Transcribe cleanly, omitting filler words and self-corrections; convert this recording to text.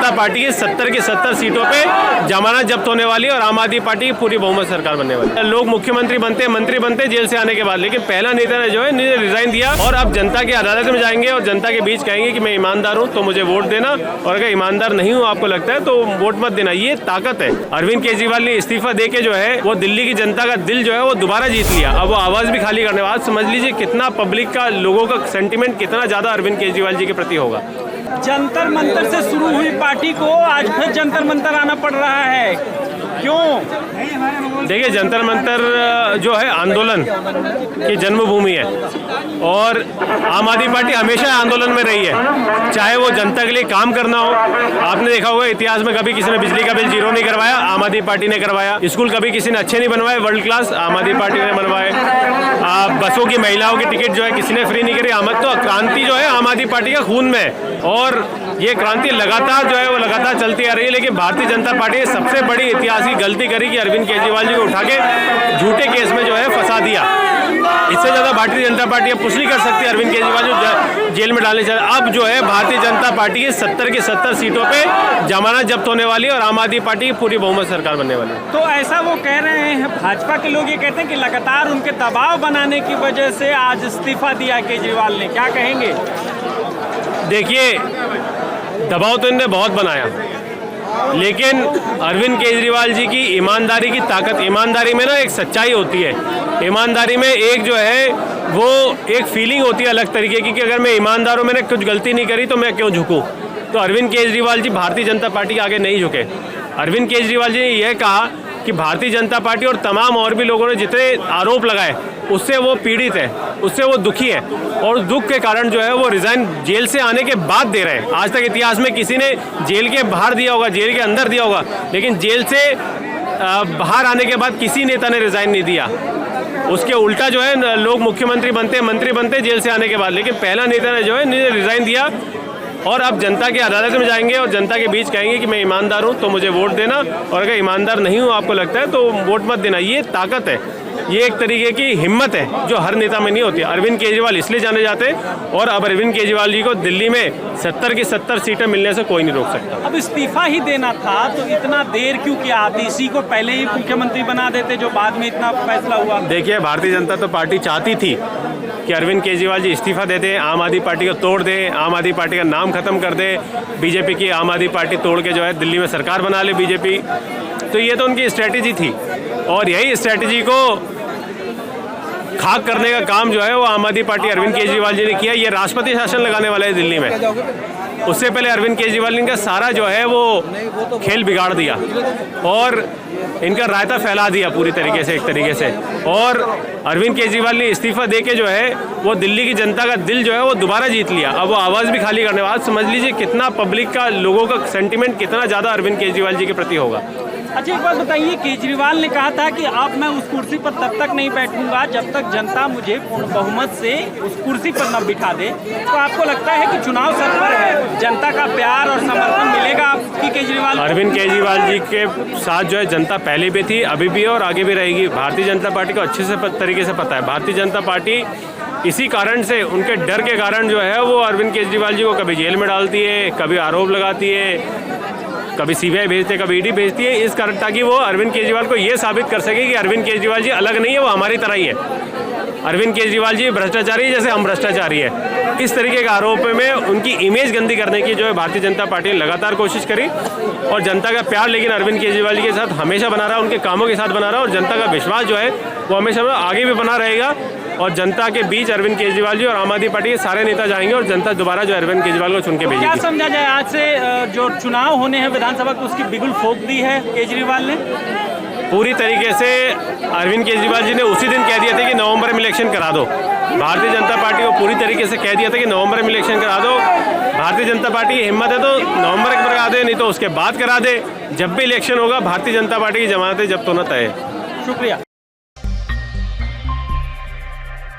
जनता party की 70 की 70 सीटों पे जमानत जब्त होने वाली है और आम आदमी पार्टी की पूरी बहुमत सरकार बनने वाली है। लोग मुख्यमंत्री बनते, मंत्री बनते जेल से आने के बाद, लेकिन पहला नेता ने जो है रिजाइन दिया और अब जनता की अदालत में जाएंगे और जनता के बीच कहेंगे कि मैं ईमानदार हूँ तो मुझे वोट देना, और अगर ईमानदार नहीं हूँ आपको लगता है तो वोट मत देना। ये ताकत है। अरविंद केजरीवाल ने इस्तीफा दे के जो है वो दिल्ली की जनता का दिल जो है वो दोबारा जीत लिया। अब वो आवाज भी खाली करने वाला। समझ लीजिए कितना पब्लिक का, लोगों का सेंटिमेंट कितना ज्यादा अरविंद केजरीवाल जी के प्रति होगा। जंतर मंतर से शुरू हुई पार्टी को आज फिर जंतर मंतर आना पड़ रहा है, क्यों? देखिए, जंतर मंतर जो है आंदोलन की जन्मभूमि है और आम आदमी पार्टी हमेशा आंदोलन में रही है, चाहे वो जनता के लिए काम करना हो। आपने देखा होगा इतिहास में कभी किसी ने बिजली का बिल जीरो नहीं करवाया, आम आदमी पार्टी ने करवाया। स्कूल कभी किसी ने अच्छे नहीं बनवाए वर्ल्ड क्लास, आम आदमी पार्टी ने बनवाए। बसों की महिलाओं की टिकट जो है किसी ने फ्री नहीं करी। तो क्रांति जो है आम आदमी पार्टी का खून में है और ये क्रांति लगातार जो है वो लगातार चलती आ रही है। लेकिन भारतीय जनता पार्टी ने सबसे बड़ी ऐतिहासिक गलती करी कि अरविंद केजरीवाल जी को उठा के झूठे केस में जो है फंसा दिया। इससे ज्यादा भारतीय जनता पार्टी अब कुछ नहीं कर सकती। अरविंद केजरीवाल जो जेल में डालने चाहिए। अब जो है भारतीय जनता पार्टी की 70 की 70 सीटों पे जमानत जब्त होने वाली है और आम आदमी पार्टी की पूरी बहुमत सरकार बनने वाली है। तो ऐसा वो कह रहे हैं, भाजपा के लोग ये कहते हैं कि लगातार उनके दबाव बनाने की वजह से आज इस्तीफा दिया केजरीवाल ने, क्या कहेंगे? देखिए, दबाव तो इन्होंने बहुत बनाया, लेकिन अरविंद केजरीवाल जी की ईमानदारी की ताकत, ईमानदारी में ना एक सच्चाई होती है। ईमानदारी में एक जो है वो एक फीलिंग होती है अलग तरीके की कि अगर मैं ईमानदार हूँ, मैंने कुछ गलती नहीं करी तो मैं क्यों झुकूँ। तो अरविंद केजरीवाल जी भारतीय जनता पार्टी के आगे नहीं झुके। अरविंद केजरीवाल जी ने यह कहा कि भारतीय जनता पार्टी और तमाम और भी लोगों ने जितने आरोप लगाए उससे वो पीड़ित है, उससे वो दुखी है और दुख के कारण जो है वो रिजाइन जेल से आने के बाद दे रहे हैं। आज तक इतिहास में किसी ने जेल के बाहर दिया होगा, जेल के अंदर दिया होगा, लेकिन जेल से बाहर आने के बाद किसी नेता ने रिजाइन नहीं दिया। उसके उल्टा जो है लोग मुख्यमंत्री बनते, मंत्री बनते जेल से आने के बाद, लेकिन पहला नेता ने जो है रिजाइन दिया और अब जनता की अदालत में जाएंगे और जनता के बीच कहेंगे कि मैं ईमानदार हूँ तो मुझे वोट देना, और अगर ईमानदार नहीं हूँ आपको लगता है तो वोट मत देना। ये ताकत है, ये एक तरीके की हिम्मत है जो हर नेता में नहीं होती। अरविंद केजरीवाल इसलिए जाने जाते हैं और अब अरविंद केजरीवाल जी को दिल्ली में 70 की 70 सीटें मिलने से कोई नहीं रोक सकता। अब इस्तीफा ही देना था तो इतना देर क्यों किया? इसी को पहले ही मुख्यमंत्री बना देते जो बाद में इतना फैसला हुआ। देखिए, भारतीय जनता तो पार्टी चाहती थी कि अरविंद केजरीवाल जी इस्तीफा दे दें, आम आदमी पार्टी को तोड़ दें, आम आदमी पार्टी का नाम खत्म कर दे, बीजेपी की आम आदमी पार्टी तोड़ के जो है दिल्ली में सरकार बना ले बीजेपी। तो ये तो उनकी स्ट्रेटेजी थी और यही स्ट्रेटेजी को खाक करने का काम जो है वो आम आदमी पार्टी अरविंद केजरीवाल जी ने किया। ये राष्ट्रपति शासन लगाने वाले हैं दिल्ली में। उससे पहले अरविंद केजरीवाल ने इनका सारा जो है वो खेल बिगाड़ दिया और इनका रायता फैला दिया पूरी तरीके से, एक तरीके से। और अरविंद केजरीवाल ने इस्तीफा दे के जो है वो दिल्ली की जनता का दिल जो है वो दोबारा जीत लिया। अब वो आवाज़ भी खाली करने वाला। समझ लीजिए कितना पब्लिक का, लोगों का सेंटिमेंट कितना ज़्यादा अरविंद केजरीवाल जी के प्रति होगा। अच्छा, एक बात बताइए, केजरीवाल ने कहा था कि अब मैं उस कुर्सी पर तब तक नहीं बैठूंगा जब तक जनता मुझे पूर्ण बहुमत से उस कुर्सी पर न बिठा दे। तो आपको लगता है कि चुनाव सर पर है, जनता का प्यार और समर्थन मिलेगा आपकी केजरीवाल? अरविंद केजरीवाल जी के साथ जो है जनता पहले भी थी, अभी भी और आगे भी रहेगी। भारतीय जनता पार्टी को अच्छे से तरीके से पता है। भारतीय जनता पार्टी इसी कारण से, उनके डर के कारण जो है वो अरविंद केजरीवाल जी को कभी जेल में डालती है, कभी आरोप लगाती है, कभी सीबीआई भेजते हैं, कभी ईडी भेजती है, इस कारण ताकि वो अरविंद केजरीवाल को ये साबित कर सके कि अरविंद केजरीवाल जी अलग नहीं है, वो हमारी तरह ही है। अरविंद केजरीवाल जी भ्रष्टाचारी जैसे हम भ्रष्टाचारी है। इस तरीके का आरोप में उनकी इमेज गंदी करने की जो है भारतीय जनता पार्टी ने लगातार कोशिश करी और जनता का प्यार लेकिन अरविंद केजरीवाल जी के साथ हमेशा बना रहा, उनके कामों के साथ बना रहा और जनता का विश्वास जो है वो हमेशा आगे भी बना रहेगा। और जनता के बीच अरविंद केजरीवाल जी और आम आदमी पार्टी के सारे नेता जाएंगे और जनता दोबारा जो अरविंद केजरीवाल को चुन के भेजेगी। क्या समझा जाए, आज से जो चुनाव होने हैं विधानसभा को उसकी बिगुल फूंक दी है केजरीवाल ने? पूरी तरीके से अरविंद केजरीवाल जी ने उसी दिन कह दिया था कि नवंबर में इलेक्शन करा दो। भारतीय जनता पार्टी को पूरी तरीके से कह दिया था कि नवंबर में इलेक्शन करा दो। भारतीय जनता पार्टी की हिम्मत है तो नवंबर में करा दे, नहीं तो उसके बाद करा दे। जब भी इलेक्शन होगा भारतीय जनता पार्टी की जमानतें जब्त होना तय है। शुक्रिया।